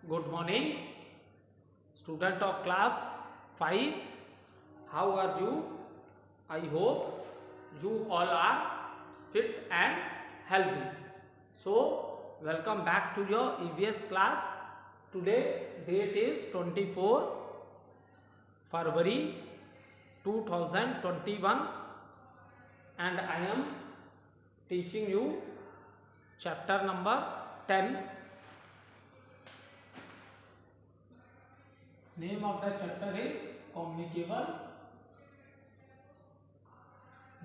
Good morning, student of class 5. How are you? I hope you all are fit and healthy. So, welcome back to your EVS class. Today, date is 24 February 2021 and I am teaching you chapter number 10. Name of the chapter is communicable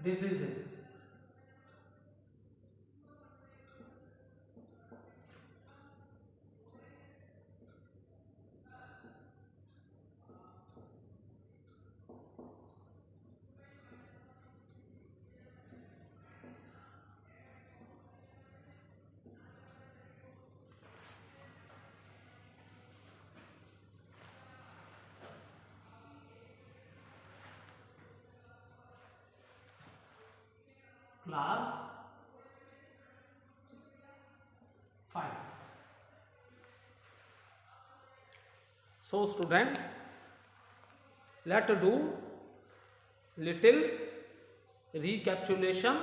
diseases. Class 5. So student, let us do little recapitulation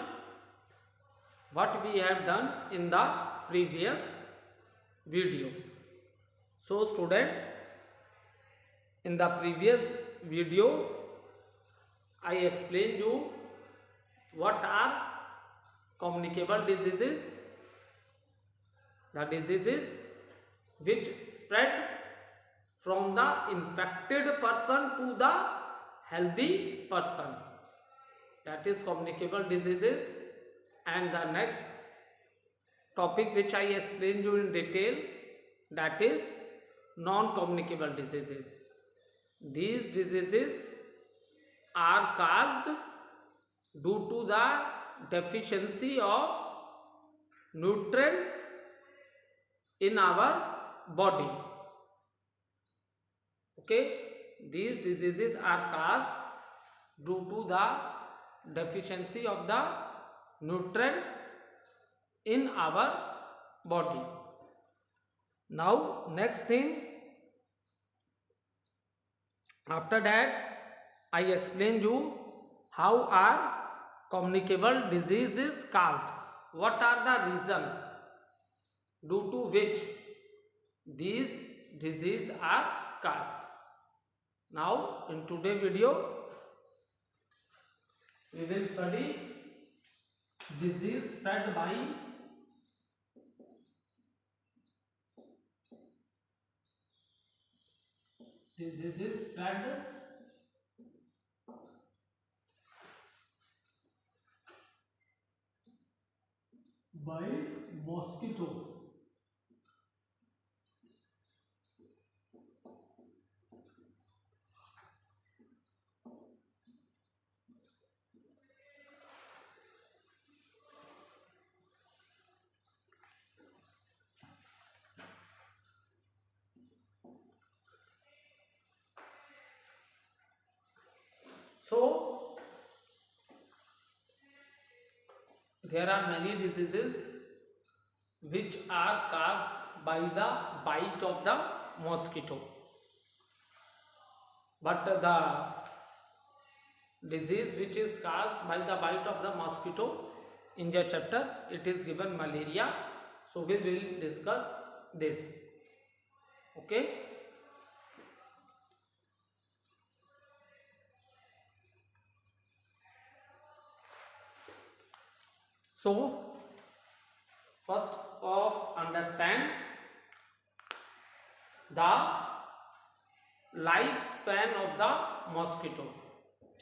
what we have done in the previous video. So student, in the previous video I explained you what are communicable diseases. The diseases which spread from the infected person to the healthy person, that is communicable diseases. And the next topic which I explained you in detail, that is non-communicable diseases. These diseases are caused due to the deficiency of nutrients in our body. Okay, these diseases are caused due to the deficiency of the nutrients in our body. Now next thing, after that I explained you how are communicable diseases caused, what are the reason due to which these diseases are caused. Now in today's video we will study disease spread by mosquito. So there are many diseases which are caused by the bite of the mosquito, but the disease which is caused by the bite of the mosquito in the chapter, it is given malaria. So we will discuss this. Okay, so first of understand the lifespan of the mosquito.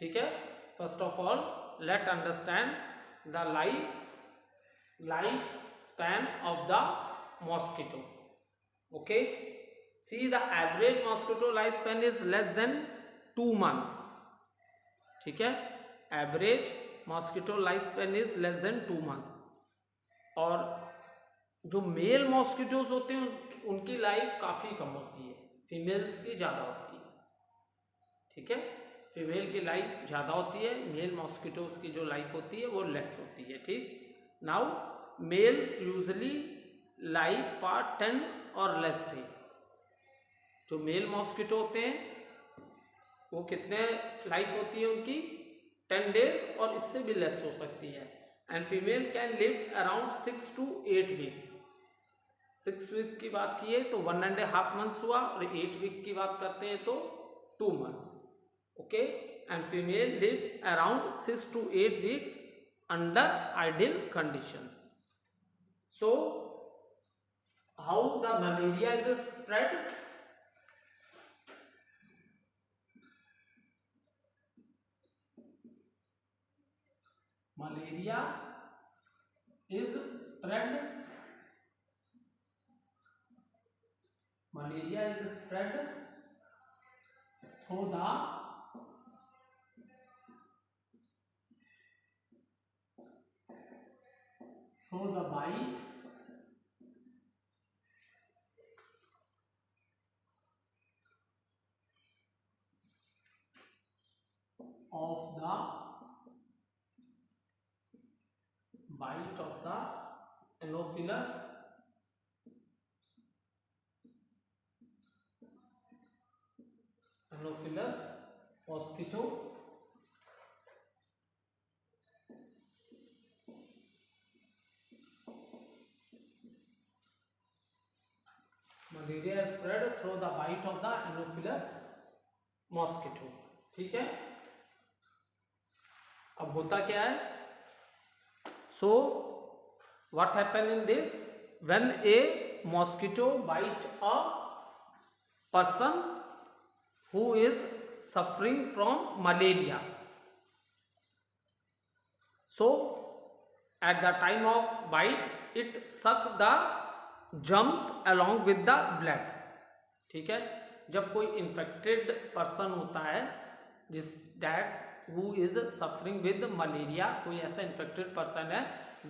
ठीक है, first of all let understand the lifespan of the mosquito. Okay, see, the average mosquito lifespan is less than 2 months. ठीक है, average mosquito lifespan is less than 2 months. और जो mail mosquitoes होते हैं उनकी life काफ़ी कम होती है, फीमेल्स की ज़्यादा होती है. ठीक है, फीमेल की लाइफ ज़्यादा होती है, मेल मॉस्किटोज की जो लाइफ होती है वो लेस होती है. ठीक, now males usually life for 10 और लेस डेज. जो मेल मॉस्किटो होते हैं वो कितने लाइफ होती है उनकी 10 डेज और इससे भी लेस हो सकती है। And female can live around 6 to 8 weeks. 6 week की बात की है तो 1.5 मंथ्स हुआ, और 8 वीक की बात करते हैं तो 2 months. Okay, and female live around 6 to 8 weeks under ideal conditions. So how the malaria is spread? Malaria is spread. Malaria is spread through the bite of the Anopheles mosquito. Malaria is spread through the bite of the Anopheles mosquito. ठीक है, अब होता क्या है? So what happen in this? When a mosquito bite a person who is suffering from malaria, so at the time of bite it suck the germs along with the blood. ठीक है, जब कोई इन्फेक्टेड पर्सन होता है जिस that who is suffering with malaria, कोई ऐसा infected person है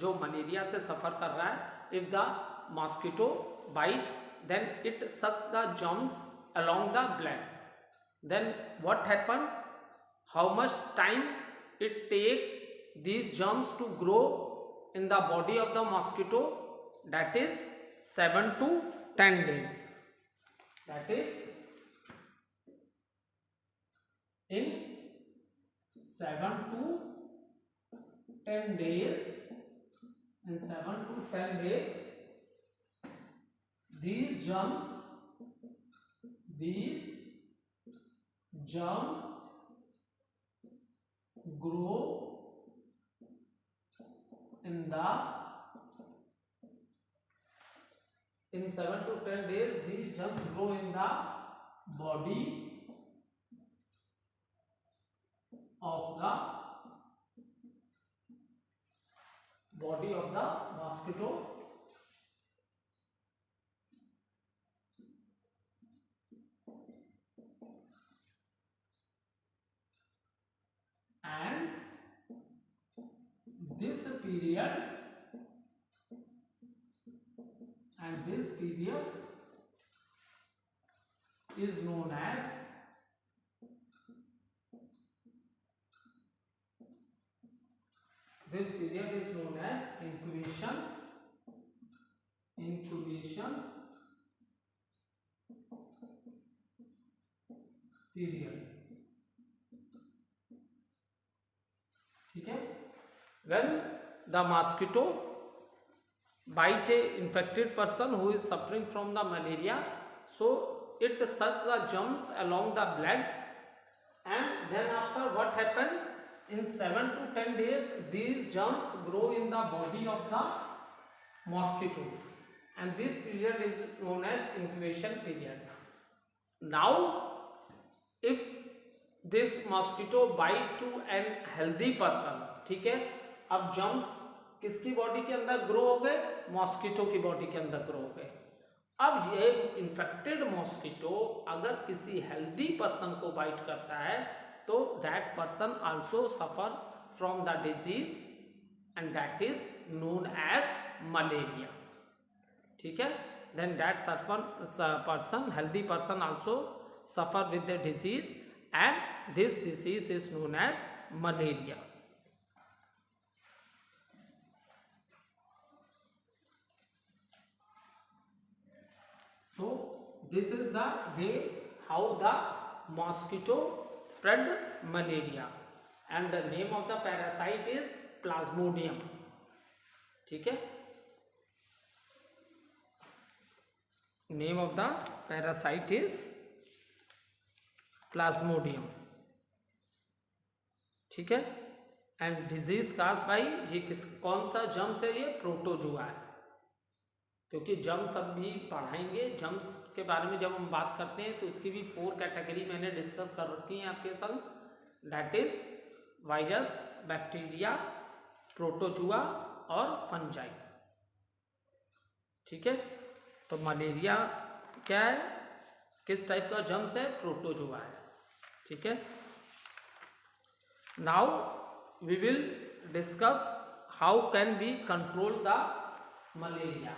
जो मलेरिया से सफ़र कर रहा है, if the mosquito bite then it suck the germs along the blood, then what happen? How much time it take these germs to grow in the body of the mosquito? That is 7 to 10 days. That is in 7 to 10 days. In 7 to 10 days, these germs grow in 7 to 10 days these germs grow in the body of the mosquito, and this period is known as incubation period. ठीक है, when the mosquito bite a infected person who is suffering from the malaria, so it sucks the germs along the blood, and then after what happens? In 7 to 10 days these germs grow in the body of the mosquito, and this period is known as incubation period. Now if this mosquito bite to an healthy person, ठीक है, अब germs किसकी body के अंदर grow हो गए? Mosquito की body के अंदर ग्रो हो गए। अब ये इन्फेक्टेड मॉस्किटो अगर किसी हेल्दी पर्सन को बाइट करता है तो that person also suffer from the disease and that is known as malaria. ठीक है, then that person healthy person also suffer with the disease, and this disease is known as malaria. So this is the way how the mosquito spread malaria and the name of the parasite is Plasmodium. ठीक है, name of the parasite is Plasmodium. ठीक है, and disease cause by, ये कौन सा germs है? ये protozoa है, क्योंकि जम्स अब भी पढ़ाएंगे। जम्स के बारे में जब हम बात करते हैं तो इसकी भी 4 कैटेगरी मैंने डिस्कस कर रखी हैं आपके साथ, that is virus, bacteria, protozoa और फंजाई। ठीक है, तो मलेरिया क्या है, किस टाइप का जम्स है? प्रोटोजुआ है। ठीक है, now we will discuss how can be control the malaria.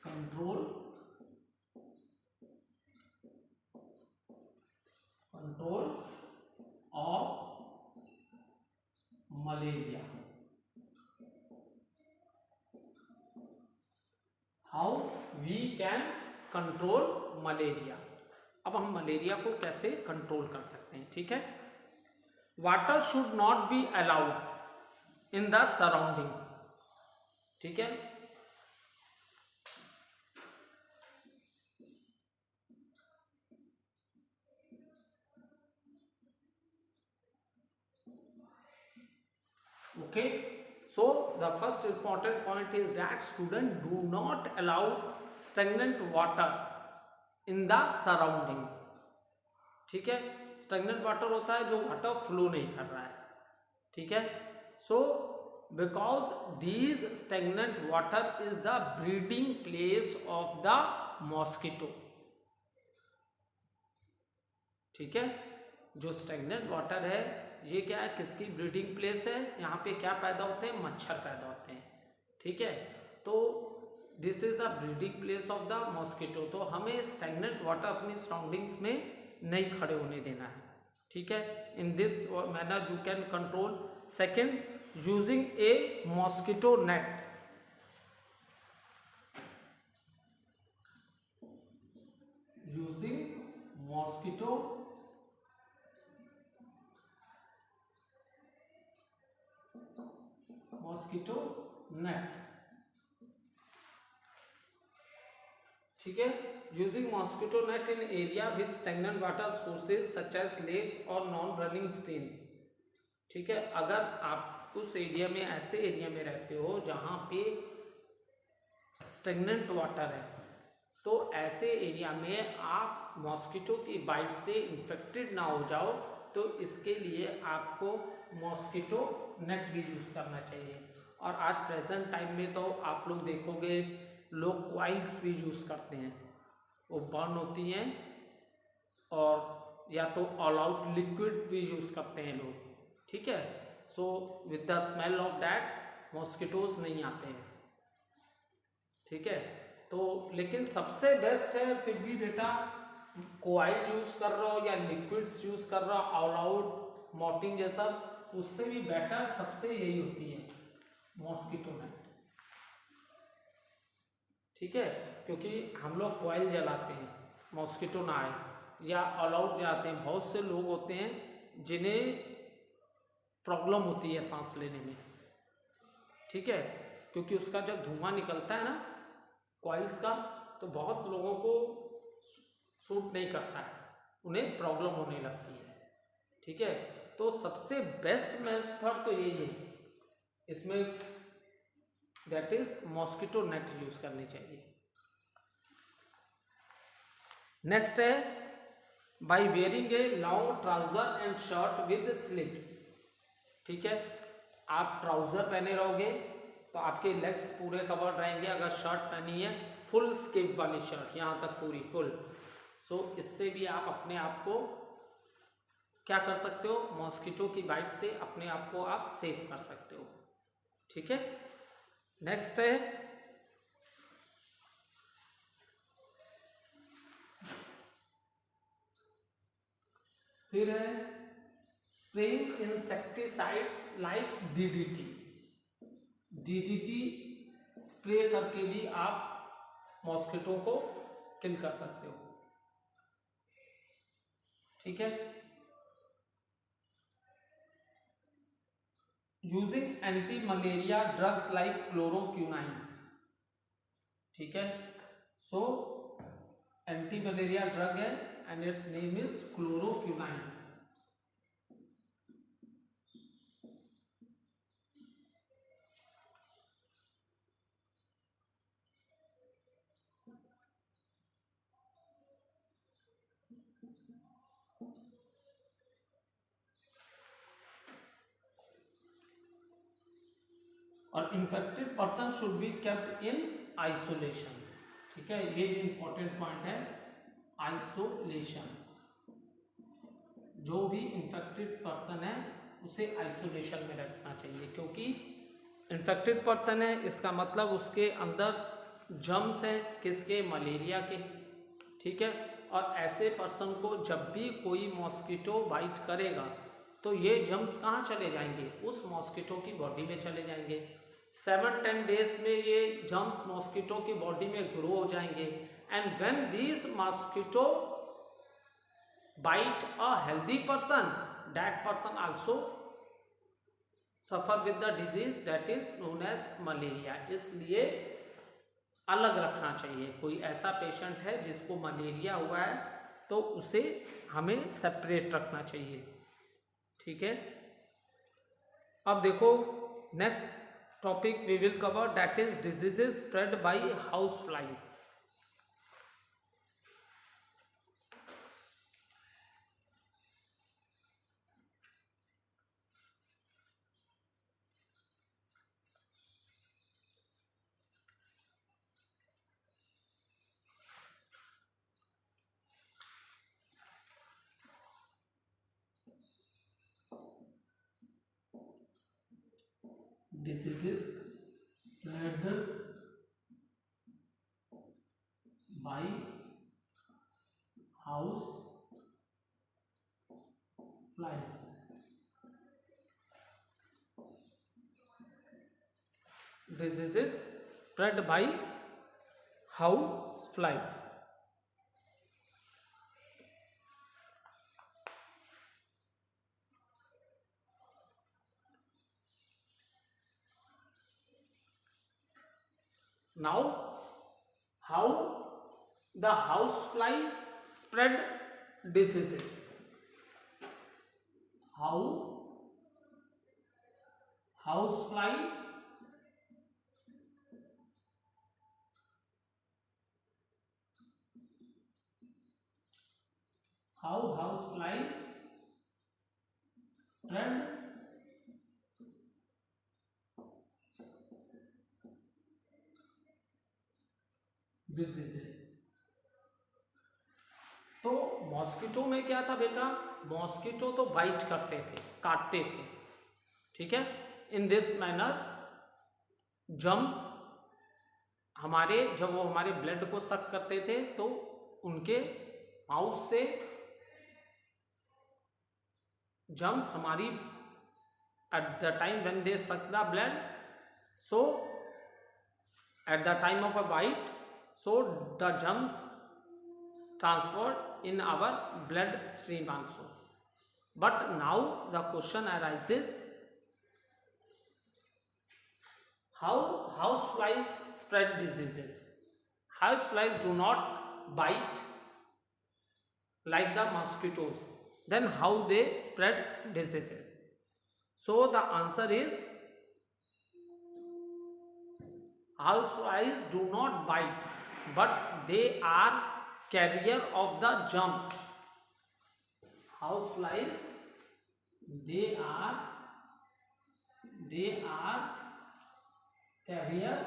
Control of malaria, how we can control malaria. अब हम मलेरिया को कैसे कंट्रोल कर सकते हैं? ठीक है, water should not be allowed in the surroundings. ठीक है, okay, so the first important point is that student do not allow stagnant water in the surroundings। ठीक है, stagnant water होता है जो वाटर फ्लो नहीं कर रहा है। ठीक है, so because these stagnant water is the breeding place of the mosquito। ठीक है, जो स्टेगनेंट वाटर है ये क्या है, किसकी ब्रीडिंग प्लेस है? यहाँ पे क्या पैदा होते हैं? मच्छर पैदा होते हैं। ठीक है, तो this is the breeding place of the mosquito. तो हमें स्टेगनेंट वाटर अपनी सराउंडिंग्स में नहीं खड़े होने देना है। ठीक है, in this manner you can control. Second, using a mosquito net. Using mosquito net. ठीक है, using mosquito net in area with stagnant water sources such as lakes और नॉन रनिंग स्ट्रीम्स। ठीक है, अगर आप उस एरिया में, ऐसे एरिया में रहते हो जहां पे स्टेगनेंट वाटर है, तो ऐसे एरिया में आप मॉस्किटो की बाइट से इन्फेक्टेड ना हो जाओ, तो इसके लिए आपको मॉस्किटो नेट भी यूज़ करना चाहिए। और आज प्रेजेंट टाइम में तो आप लोग देखोगे लोग कॉइल्स भी यूज़ करते हैं, वो बर्न होती हैं, और या तो ऑल आउट लिक्विड भी यूज़ करते हैं लोग। ठीक है, so with the smell of that mosquitoes नहीं आते हैं। ठीक है, तो लेकिन सबसे बेस्ट है फिर भी बेटा, कॉइल यूज़ कर रहा हो या लिक्विड्स यूज़ कर रहा हो, ऑल आउट मॉर्टिन जैसा, उससे भी बेटर सबसे यही होती है मॉस्किटो नेट। ठीक है, क्योंकि हम लोग कॉइल जलाते हैं मॉस्किटो ना आए, या ऑल आउट जाते हैं। बहुत से लोग होते हैं जिन्हें प्रॉब्लम होती है सांस लेने में। ठीक है, क्योंकि उसका जब धुआं निकलता है ना कॉइल्स का, तो बहुत लोगों को सूट नहीं करता है, उन्हें प्रॉब्लम होने लगती है। ठीक है, तो सबसे बेस्ट मेथड तो यही है इसमें, that is mosquito net use करनी चाहिए। नेक्स्ट है by wearing a long trouser and shirt with sleeves. ठीक है, आप ट्राउजर पहने रहोगे तो आपके लेग्स पूरे कवर्ड रहेंगे। अगर शर्ट पहनी है फुल स्केप वाली शर्ट, यहाँ तक पूरी फुल। सो इससे भी आप अपने आप को क्या कर सकते हो, मॉस्किटो की बाइट से अपने आप को आप सेव कर सकते हो। ठीक है, नेक्स्ट है फिर है spraying insecticides like DDT. DDT spray करके भी आप मॉस्किटो को किल कर सकते हो। ठीक है, using anti malaria drugs like chloroquine. ठीक है, सो एंटी मलेरिया ड्रग है and its name is chloroquine. और infected person should be kept in isolation. ठीक है, ये भी इंपॉर्टेंट पॉइंट है, आइसोलेशन। जो भी इन्फेक्टेड पर्सन है उसे आइसोलेशन में रखना चाहिए, क्योंकि इन्फेक्टेड पर्सन है इसका मतलब उसके अंदर जर्म्स हैं, किसके, मलेरिया के। ठीक है, और ऐसे पर्सन को जब भी कोई मॉस्किटो बाइट करेगा तो ये जर्म्स कहाँ चले जाएंगे, उस मॉस्किटो की बॉडी में चले जाएंगे। 7-10 डेज में ये जर्म्स मॉस्किटो की बॉडी में ग्रो हो जाएंगे and when these mosquito bite a healthy person, that person also suffer with the disease that is known as malaria. इसलिए अलग रखना चाहिए। कोई ऐसा पेशेंट है जिसको मलेरिया हुआ है तो उसे हमें सेपरेट रखना चाहिए। ठीक है, अब देखो next topic we will cover that is diseases spread by house flies. Diseases spread by house flies. Diseases spread by house flies. Now, how the housefly spread diseases? How housefly how houseflies spread diseases. तो mosquito में क्या था बेटा, mosquito तो bite करते थे, काटते थे। ठीक है, इन दिस मैनर जर्म्स हमारे, जब वो हमारे ब्लड को सक करते थे तो उनके माउथ से जर्म्स हमारी at the time when they suck the blood, so at the time of a bite, so the germs transferred in our blood stream also. But now the question arises, how houseflies spread diseases? Houseflies do not bite like the mosquitoes, then how they spread diseases? So the answer is, houseflies do not bite, but they are carrier of the germs. Houseflies, they are carrier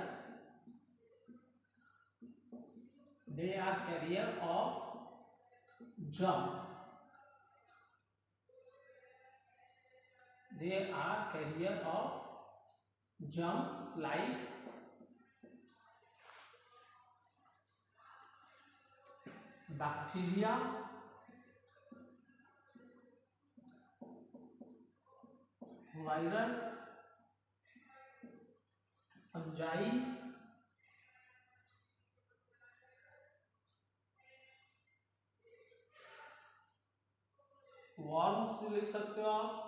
they are carrier of germs. They are carrier of germs like bacteria, virus, fungi, worms भी लिख सकते हो आप,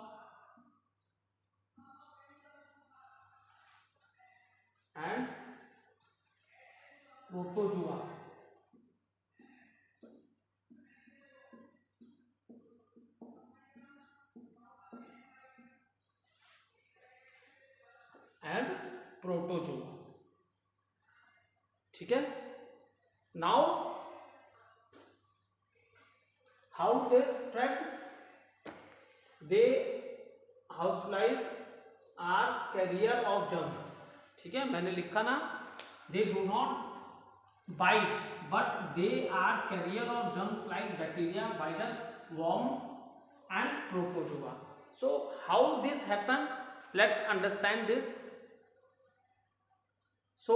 and protozoa. And protozoa. ठीक है. Now how they spread. They house flies are carrier of germs. ठीक है, मैंने लिखा ना, they do not bite but they are carrier of germs like bacteria, virus, worms and protozoa. So how this happen, let understand this. So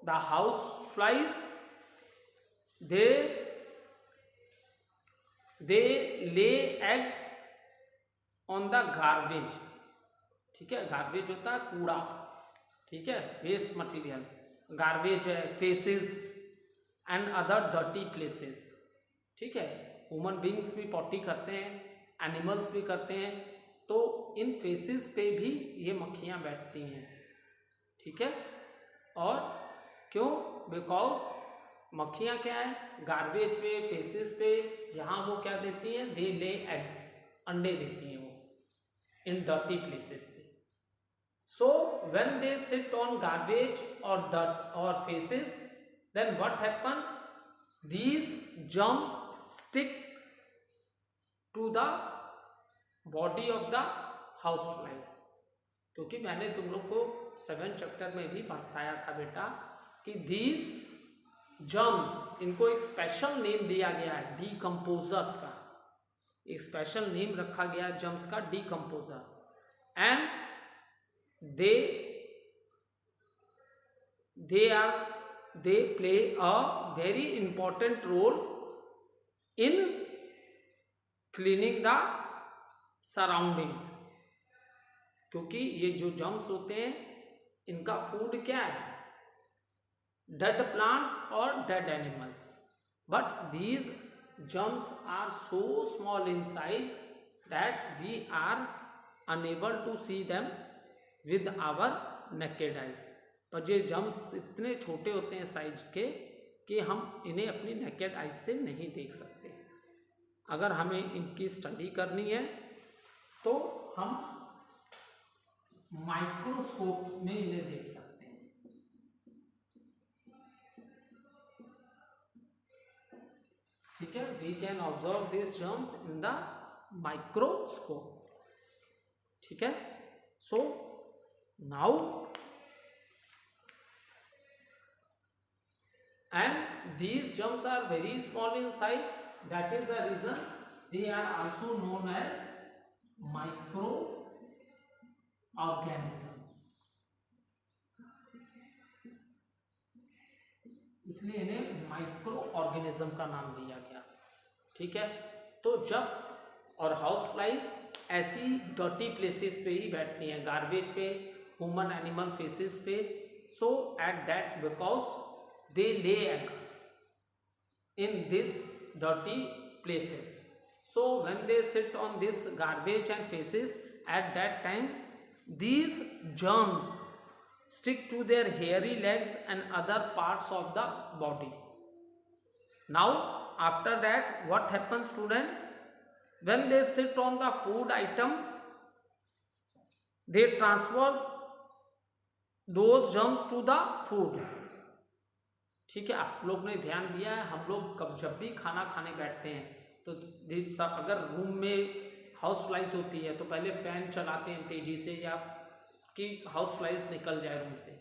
the house flies, they lay eggs on the garbage. ठीक है, garbage होता है कूड़ा. ठीक है, waste material. Garbage है, faces and other dirty places. ठीक है, ह्यूमन बींग्स भी पॉटी करते हैं, एनिमल्स भी करते हैं, तो इन फेसेस पे भी ये मक्खियाँ बैठती हैं. ठीक है, और क्यों? बिकॉज मक्खियाँ क्या है, गार्बेज पे, फेसेस पे, यहाँ वो क्या देती हैं, दे ले एग्स, अंडे देती हैं वो इन डर्टी प्लेसेस पे. So when they sit on garbage और डर्ट और faeces, then what happen, these germs stick to the body of the house flies. क्योंकि मैंने तुम लोग को 7th चैप्टर में भी बताया था बेटा कि दीज जर्म्स, इनको एक स्पेशल नेम दिया गया है डीकम्पोजर्स का. एक स्पेशल नेम रखा गया है जर्म्स का, decomposer. And they play a very important role in cleaning the surroundings. क्योंकि ये जो जर्म्स होते हैं, इनका फूड क्या है, डेड प्लांट्स और dead animals. But these germs are so small in size that we are unable to see them with our naked eyes. पर ये जर्म्स इतने छोटे होते हैं साइज के कि हम इन्हें अपनी नेकेड आइज से नहीं देख सकते. अगर हमें इनकी स्टडी करनी है तो हम माइक्रोस्कोप्स में इन्हें देख सकते हैं. ठीक है, we can observe this germs in the microscope. ठीक है, so now and these germs are very small in size, that is the reason they are also known as micro organism. इसलिए इन्हें माइक्रो ऑर्गेनिज्म का नाम दिया गया. ठीक है, तो जब और हाउस फ्लाइज ऐसी डर्टी प्लेसेस पे ही बैठती हैं, गार्बेज पे, ह्यूमन एनिमल फेसेस पे. So at that because they lay egg in this dirty places. So when they sit on this garbage and faeces, at that time these germs stick to their hairy legs and other parts of the body. Now after that what happens, student? When they sit on the food item, they transfer those germs to the food. ठीक है, आप लोग ने ध्यान दिया है, हम लोग जब भी खाना खाने बैठते हैं तो अगर रूम में हाउस फ्लाइज होती है तो पहले फैन चलाते हैं तेजी से, या कि हाउस फ्लाइज निकल जाए रूम से.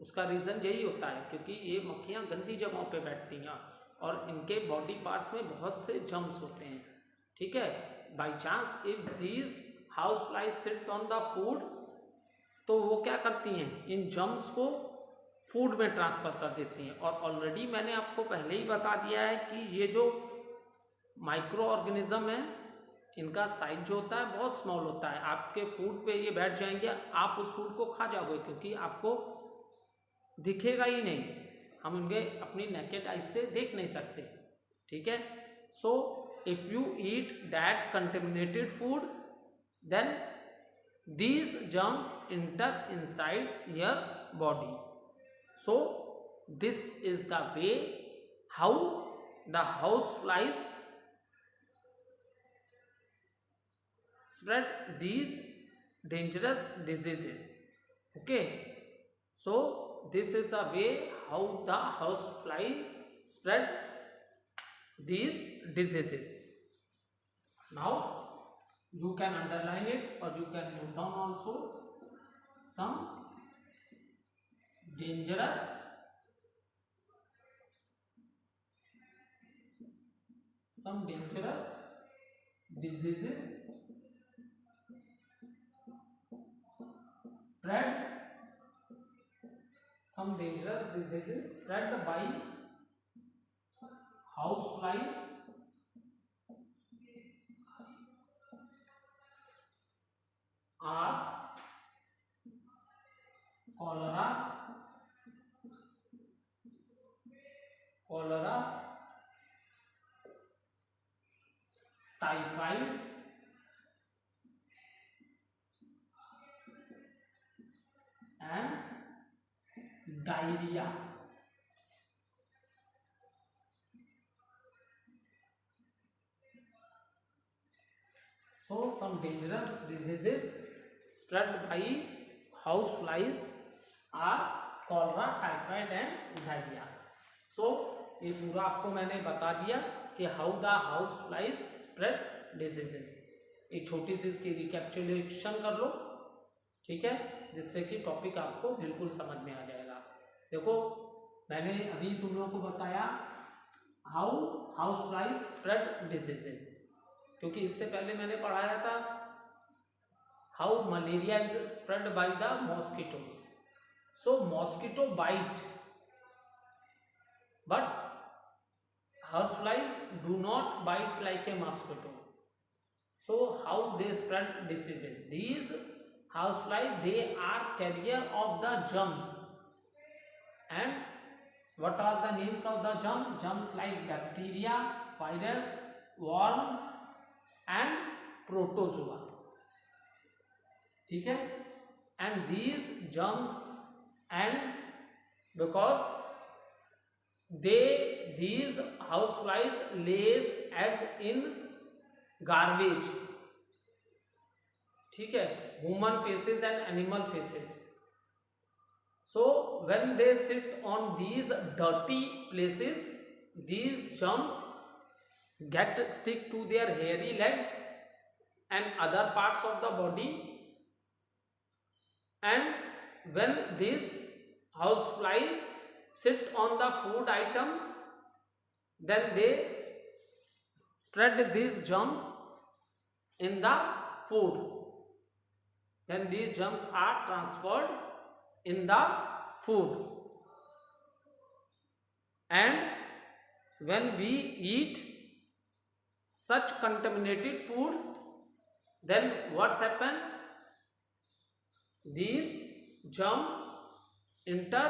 उसका रीज़न यही होता है क्योंकि ये मक्खियाँ गंदी जगहों पे बैठती हैं और इनके बॉडी पार्ट्स में बहुत से जर्म्स होते हैं, ठीक है। By chance if these house flies sit on the food, तो वो क्या करती हैं, इन जर्म्स को फूड में ट्रांसफ़र कर देती हैं। और ऑलरेडी मैंने आपको पहले ही बता दिया है कि ये जो माइक्रो ऑर्गेनिज्म है, इनका साइज जो होता है बहुत स्मॉल होता है। आपके फूड पे ये बैठ जाएंगे, आप उस फूड को खा जाओगे क्योंकि आपको दिखेगा ही नहीं, हम उनके अपनी नेकेड आइज से देख नहीं सकते, ठीक है। So if you eat that contaminated food, then these germs enter inside your body. So this is the way how the house flies spread these dangerous diseases. Okay, so this is a way how the house flies spread these diseases. Now you can underline it or you can note down also some dangerous diseases spread by housefly are cholera, typhoid, and diarrhea. So some dangerous diseases spread by house flies are cholera, typhoid and diarrhea. So ये पूरा आपको मैंने बता दिया कि how the house flies spread diseases. एक छोटी सी इसकी रिकैप्चुलेशन कर लो, ठीक है, जिससे कि टॉपिक आपको बिल्कुल समझ में आ जाएगा। देखो मैंने अभी तुम लोगों को बताया how house flies spread diseases, क्योंकि इससे पहले मैंने पढ़ाया था how malaria is spread by the mosquitoes. So mosquito bite but house flies do not bite like a mosquito. So how they spread diseases, these house fly they are carrier of the germs. And what are the names of the germs like bacteria, virus, worms and protozoa, ठीक है। and these germs, and because these house flies lays egg in garbage, ठीक है, human feces and animal feces. So when they sit on these dirty places, these germs get stick to their hairy legs and other parts of the body, and when these house flies sit on the food item, then they spread these germs in the food. Then these germs are transferred in the food, and when we eat such contaminated food, then what's happen, these germs enter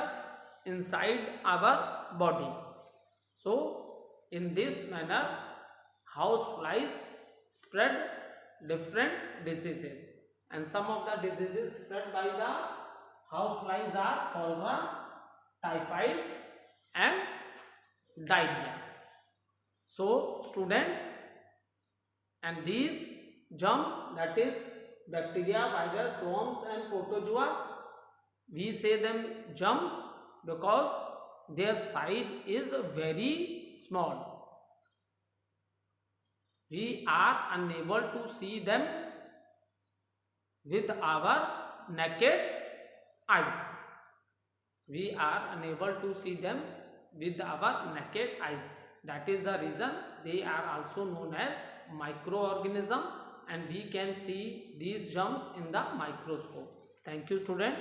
inside our body. So in this manner house flies spread different diseases, and some of the diseases spread by the house flies are cholera, typhoid and diarrhea. So student, and these germs, that is bacteria, virus, worms and protozoa, we say them germs because their size is very small. We are unable to see them with our naked eyes. we are unable to see them with our naked eyes. That is the reason they are also known as microorganism, and we can see these germs in the microscope. Thank you, student.